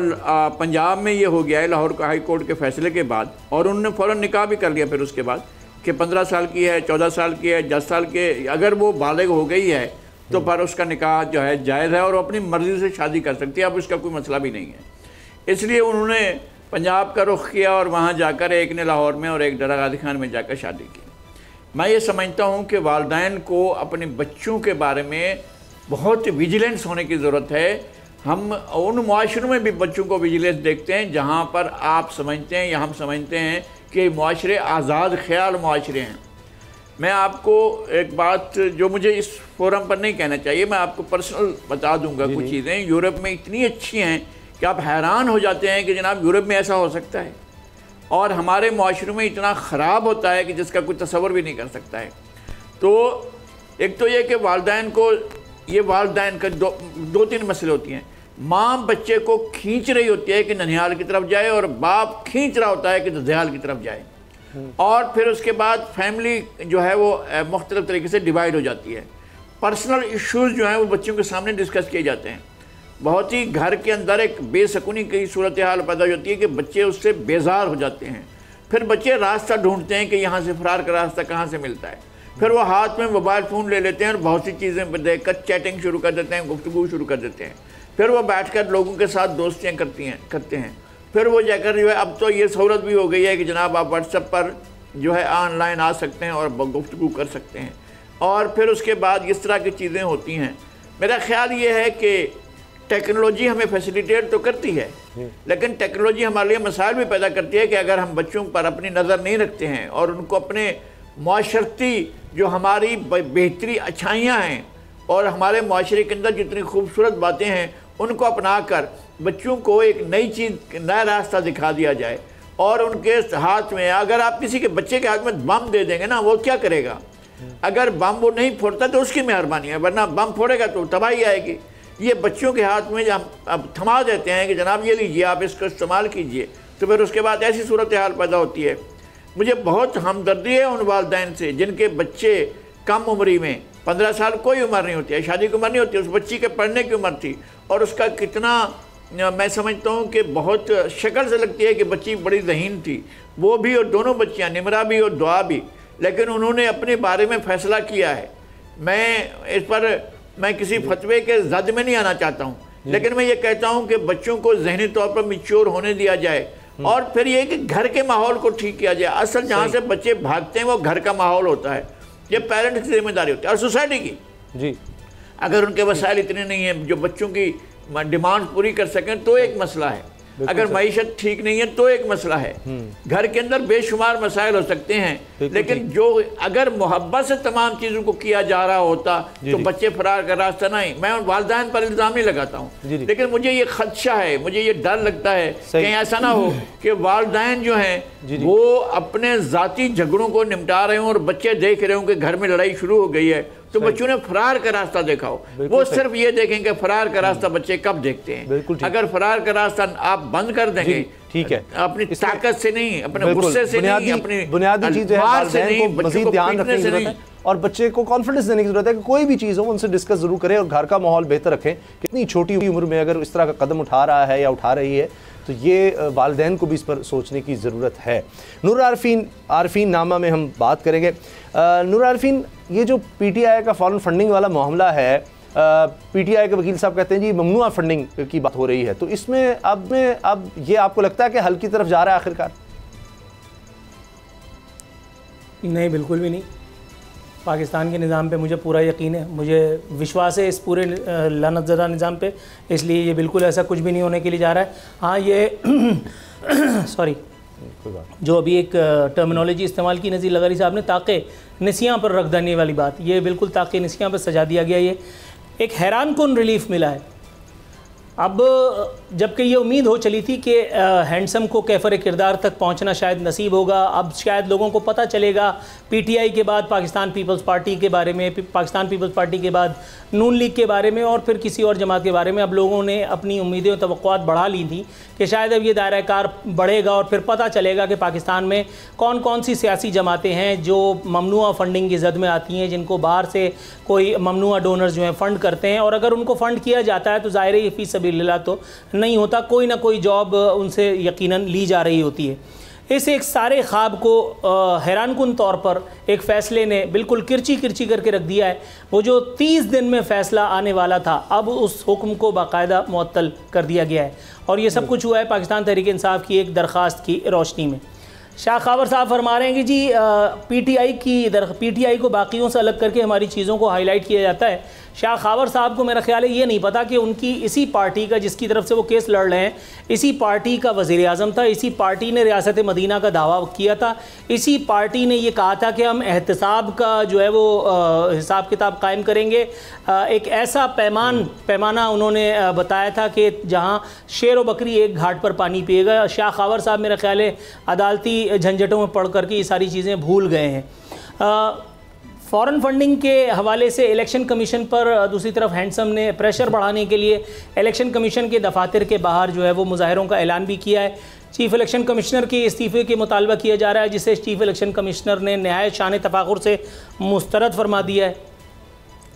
पंजाब में ये हो गया है लाहौर हाई कोर्ट के फ़ैसले के बाद, और उन्होंने फ़ौरन निकाह भी कर लिया फिर उसके बाद कि 15 साल की है, 14 साल की है, 10 साल के, अगर वो बालिग हो गई है तो पर उसका निकाह जो है जायज़ है और अपनी मर्ज़ी से शादी कर सकती है। अब इसका कोई मसला भी नहीं है। इसलिए उन्होंने पंजाब का रुख किया और वहाँ जाकर एक ने लाहौर में और एक डरा गाजी खान में जाकर शादी की। मैं ये समझता हूँ कि वालिदैन को अपने बच्चों के बारे में बहुत विजिलेंस होने की ज़रूरत है। हम उन मुआशरों में भी बच्चों को विजिलेंस देखते हैं जहाँ पर आप समझते हैं या हम समझते हैं कि मुआशरे आज़ाद ख्याल मुआशरे हैं। मैं आपको एक बात जो मुझे इस फोरम पर नहीं कहना चाहिए, मैं आपको पर्सनल बता दूंगा। कुछ चीज़ें यूरोप में इतनी अच्छी हैं कि आप हैरान हो जाते हैं कि जनाब यूरोप में ऐसा हो सकता है, और हमारे मुआशरे में इतना ख़राब होता है कि जिसका कोई तसव्वुर भी नहीं कर सकता है। तो एक तो ये कि वालिदैन को, ये वालिदैन का दो तीन मसले होती हैं। माँ बच्चे को खींच रही होती है कि ननिहाल की तरफ जाए, और बाप खींच रहा होता है कि ददियाल की तरफ जाए, और फिर उसके बाद फैमिली जो है वो मुख्तलिफ तरीके से डिवाइड हो जाती है। पर्सनल इश्यूज़ जो हैं वो बच्चों के सामने डिस्कस किए जाते हैं। बहुत ही घर के अंदर एक बेसकूनी की सूरत हाल पैदा होती है कि बच्चे उससे बेजार हो जाते हैं। फिर बच्चे रास्ता ढूंढते हैं कि यहाँ से फ़रार का रास्ता कहाँ से मिलता है। फिर वो हाथ में मोबाइल फ़ोन ले लेते हैं और बहुत सी चीज़ें देख कर चैटिंग शुरू कर देते हैं, गुफ्तगू शुरू कर देते हैं। फिर वो बैठकर लोगों के साथ दोस्तियाँ करते हैं। फिर वो जाकर जो है, अब तो ये सहूलत भी हो गई है कि जनाब आप व्हाट्सएप पर जो है ऑनलाइन आ सकते हैं और गुफ्तगू कर सकते हैं। और फिर उसके बाद इस तरह की चीज़ें होती हैं। मेरा ख्याल ये है कि टेक्नोलॉजी हमें फैसिलिटेट तो करती है, लेकिन टेक्नोलॉजी हमारे लिए मसाइल भी पैदा करती है कि अगर हम बच्चों पर अपनी नज़र नहीं रखते हैं और उनको अपने माशरती जो हमारी बेहतरी अच्छाइयाँ हैं और हमारे माशरे के अंदर जितनी खूबसूरत बातें हैं उनको अपनाकर बच्चों को एक नई चीज़, नया रास्ता दिखा दिया जाए। और उनके हाथ में, अगर आप किसी के बच्चे के हाथ में बम दे देंगे ना, वो क्या करेगा? अगर बम वो नहीं फोड़ता तो उसकी मेहरबानी है, वरना बम फोड़ेगा तो तबाही आएगी। ये बच्चों के हाथ में जब अब थमा देते हैं कि जनाब ये लीजिए, आप इसको इस्तेमाल कीजिए, तो फिर उसके बाद ऐसी सूरत हाल पैदा होती है। मुझे बहुत हमदर्दी है उन वालिदैन से जिनके बच्चे कम उम्री में, 15 साल कोई उम्र नहीं होती है, शादी की उम्र नहीं होती, उस बच्ची के पढ़ने की उम्र थी, और उसका कितना, मैं समझता हूँ कि बहुत शक्ल से लगती है कि बच्ची बड़ी ज़हीन थी, वो भी और दोनों बच्चियाँ, निमरा भी और दुआ भी, लेकिन उन्होंने अपने बारे में फ़ैसला किया है। मैं इस पर मैं किसी फतवे के जद में नहीं आना चाहता हूँ, लेकिन मैं ये कहता हूँ कि बच्चों को ज़हनी तौर पर मैच्योर होने दिया जाए, और फिर ये कि घर के माहौल को ठीक किया जाए। असल जहाँ से बच्चे भागते हैं वो घर का माहौल होता है, ये पेरेंट्स की जिम्मेदारी होती है और सोसाइटी की। जी, अगर उनके वसाइल इतने नहीं हैं जो बच्चों की डिमांड पूरी कर सकें तो एक मसला है, अगर मईशत ठीक नहीं है तो एक मसला है। घर के अंदर बेशुमार मसाइल हो सकते हैं, लेकिन जो अगर मोहब्बत से तमाम चीज़ों को किया जा रहा होता तो बच्चे फरार का रास्ता नहीं। मैं उन वालिदैन पर इल्ज़ाम नहीं लगाता हूँ, लेकिन मुझे ये खदशा है, मुझे ये डर लगता है कहीं ऐसा ना हो कि वालिदैन जो हैं वो अपने ज़ाती झगड़ों को निपटा रहे हों और बच्चे देख रहे हों कि घर में लड़ाई शुरू हो गई है, तो बच्चों ने फरार का रास्ता देखा हो। वो सिर्फ ये देखें कि फरार का रास्ता बच्चे कब देखते हैं। अगर फरार का रास्ता आप बंद कर देंगे, ठीक है, अपनी ताकत से नहीं, अपने गुस्से से नहीं, अपनी बुनियादी चीज है वालिदैन को मजीद ध्यान रखने की जरूरत है, और बच्चे को कॉन्फिडेंस देने की जरूरत है कि कोई भी चीज़ हो उनसे डिस्कस जरूर करें और घर का माहौल बेहतर रखें। कितनी छोटी उम्र में अगर इस तरह का कदम उठा रहा है या उठा रही है तो ये वालिदैन को भी इस पर सोचने की ज़रूरत है। नूर आरफीन नामा में हम बात करेंगे। नूर आरफीन, ये जो पीटीआई का फॉरेन फंडिंग वाला मामला है, पीटीआई के वकील साहब कहते हैं जी ममनुआ फंडिंग की बात हो रही है, तो इसमें अब ये आपको लगता है कि हल की तरफ जा रहा है आखिरकार? नहीं, बिल्कुल भी नहीं। पाकिस्तान के निज़ाम पे मुझे पूरा यकीन है, मुझे विश्वास है इस पूरे लानतज़दा निज़ाम पे, इसलिए ये बिल्कुल ऐसा कुछ भी नहीं होने के लिए जा रहा है। हाँ, ये सॉरी, जो अभी एक टर्मिनोलॉजी इस्तेमाल की नज़ीर लगारी साहब ने, ताक़े नसियाँ पर रख देने वाली बात, ये बिल्कुल ताक़े नसियाँ पर सजा दिया गया। ये एक हैरान कुन रिलीफ मिला है। अब जबकि ये उम्मीद हो चली थी कि हैंडसम को कैफर किरदार तक पहुंचना शायद नसीब होगा, अब शायद लोगों को पता चलेगा पीटीआई के बाद पाकिस्तान पीपल्स पार्टी के बारे में, पाकिस्तान पीपल्स पार्टी के बाद नून लीग के बारे में और फिर किसी और जमात के बारे में। अब लोगों ने अपनी उम्मीदें और तवक्कुआत बढ़ा ली थी कि शायद अब ये दायरा कार बढ़ेगा और फिर पता चलेगा कि पाकिस्तान में कौन कौन सी सियासी जमातें हैं जो ममनुआ फंडिंग की जद में आती हैं, जिनको बाहर से कोई ममनुआ डोनर्स जो हैं फ़ंड करते हैं, और अगर उनको फ़ंड किया जाता है तो ज़ाहिर है फ़ी सबीलिल्लाह तो नहीं होता, कोई ना कोई जॉब उनसे यकीनन ली जा रही होती है। इस एक सारे ख्वाब को हैरानकुन तौर पर एक फ़ैसले ने बिल्कुल किरची करके रख दिया है। वो जो 30 दिन में फ़ैसला आने वाला था, अब उस हुक्म को बाकायदा मुअत्तल कर दिया गया है, और ये सब कुछ हुआ है पाकिस्तान तहरीक इंसाफ की एक दरख्वास्त की रोशनी में। शाह खावर साहब फरमा रहे हैं कि जी पीटीआई को बाकियों से अलग करके हमारी चीज़ों को हाईलाइट किया जाता है। शाह खावर साहब को मेरा ख्याल है ये नहीं पता कि उनकी इसी पार्टी का, जिसकी तरफ से वो केस लड़ रहे हैं, इसी पार्टी का वज़ीर आज़म था, इसी पार्टी ने रियासत मदीना का दावा किया था, इसी पार्टी ने ये कहा था कि हम एहतसाब का जो है वो हिसाब किताब कायम करेंगे। एक ऐसा पैमाना उन्होंने बताया था कि जहाँ शेर व बकरी एक घाट पर पानी पिएगा। शाह खावर साहब मेरा ख्याल है अदालती झंझटों में पढ़ करके ये सारी चीज़ें भूल गए हैं। फ़ॉरेन फंडिंग के हवाले से इलेक्शन कमीशन पर दूसरी तरफ हैंडसम ने प्रेशर बढ़ाने के लिए इलेक्शन कमीशन के दफातर के बाहर जो है वो मुजाहरों का ऐलान भी किया है। चीफ़ इलेक्शन कमिश्नर के इस्तीफ़े के मुतालबा किया जा रहा है, जिसे चीफ़ इलेक्शन कमिश्नर ने नहायत शान तफाखुर से मुस्तरद फरमा दिया है।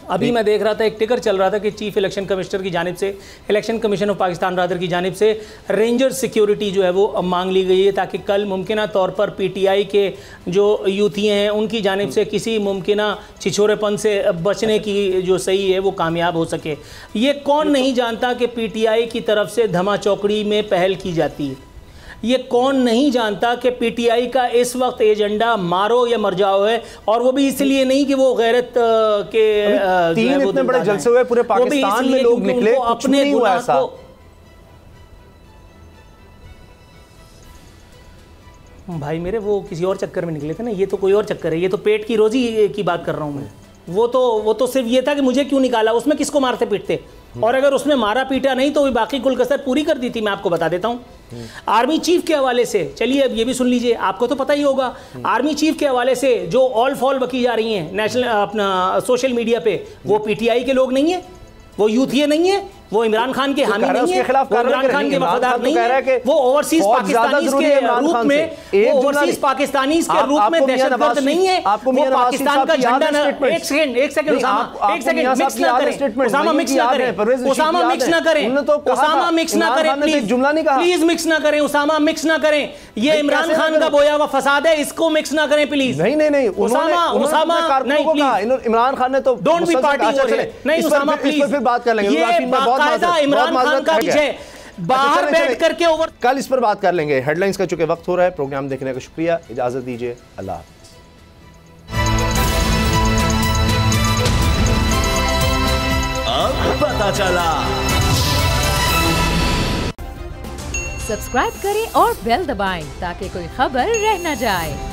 अभी मैं देख रहा था, एक टिकर चल रहा था कि चीफ़ इलेक्शन कमिश्नर की जानिब से, election commission of Pakistan rather की जानिब से रेंजर सिक्योरिटी जो है वो मांग ली गई है, ताकि कल मुमकिना तौर पर पीटीआई के जो यूथियाँ हैं उनकी जानिब से किसी मुमकिना छिछोरेपन से बचने की जो सही है वो कामयाब हो सके। ये कौन नहीं जानता कि पीटीआई की तरफ से धमा चौकड़ी में पहल की जाती है। ये कौन नहीं जानता कि पीटीआई का इस वक्त एजेंडा मारो या मर जाओ है, और वो भी इसलिए नहीं कि वो गैरत के 3 इतने बड़े जलसे हुए पूरे पाकिस्तान में, लोग निकले, कुछ नहीं हुआ ऐसा। भाई मेरे वो किसी और चक्कर में निकले थे ना, ये तो कोई और चक्कर है, ये तो पेट की रोजी की बात कर रहा हूँ मैं। वो तो सिर्फ ये था कि मुझे क्यों निकाला, उसमें किसको मारते पीटते, और अगर उसमें मारा पीटा नहीं तो बाकी कुल कसर पूरी कर दी थी। मैं आपको बता देता हूँ आर्मी चीफ के हवाले से, चलिए अब ये भी सुन लीजिए, आपको तो पता ही होगा आर्मी चीफ के हवाले से जो ऑल फॉल बकी जा रही हैं नेशनल अपना सोशल मीडिया पे, वो पीटीआई के लोग नहीं है, वो यूथिये नहीं है, वो इमरान खान के हामी नहीं है, वो इमरान खान के वफादार नहीं है, वो ओवरसीज पाकिस्तानीज के रूप में, वो ओवरसीज पाकिस्तानीज के रूप में दहशतगर्द नहीं है, वो पाकिस्तान का झंडा। एक सेकंड उसामा, एक सेकंड मिक्स ना करें, उसामा मिक्स ना करें, उसामा मिक्स ना करें, उसामा मिक्स ना करें, प्लीज मिक्स ना करें, उसामा मिक्स ना करें, ये इमरान खान का बोया हुआ फसाद है, इसको मिक्स ना करें प्लीज। नहीं उसामा नहीं, इमरान खान ने तो डोंट बी पार्टी, नहीं उसामा प्लीज, फिर बात कर लेंगे। इमरान खान का विजय बाहर बैठ करके ओवर, कल इस पर बात कर लेंगे। हेडलाइंस का चूंकि वक्त हो रहा है, प्रोग्राम देखने का शुक्रिया, इजाजत दीजिए, अल्लाह हाफ़िज़। अब पता चला। सब्सक्राइब करें और बेल दबाएं ताकि कोई खबर रह न जाए।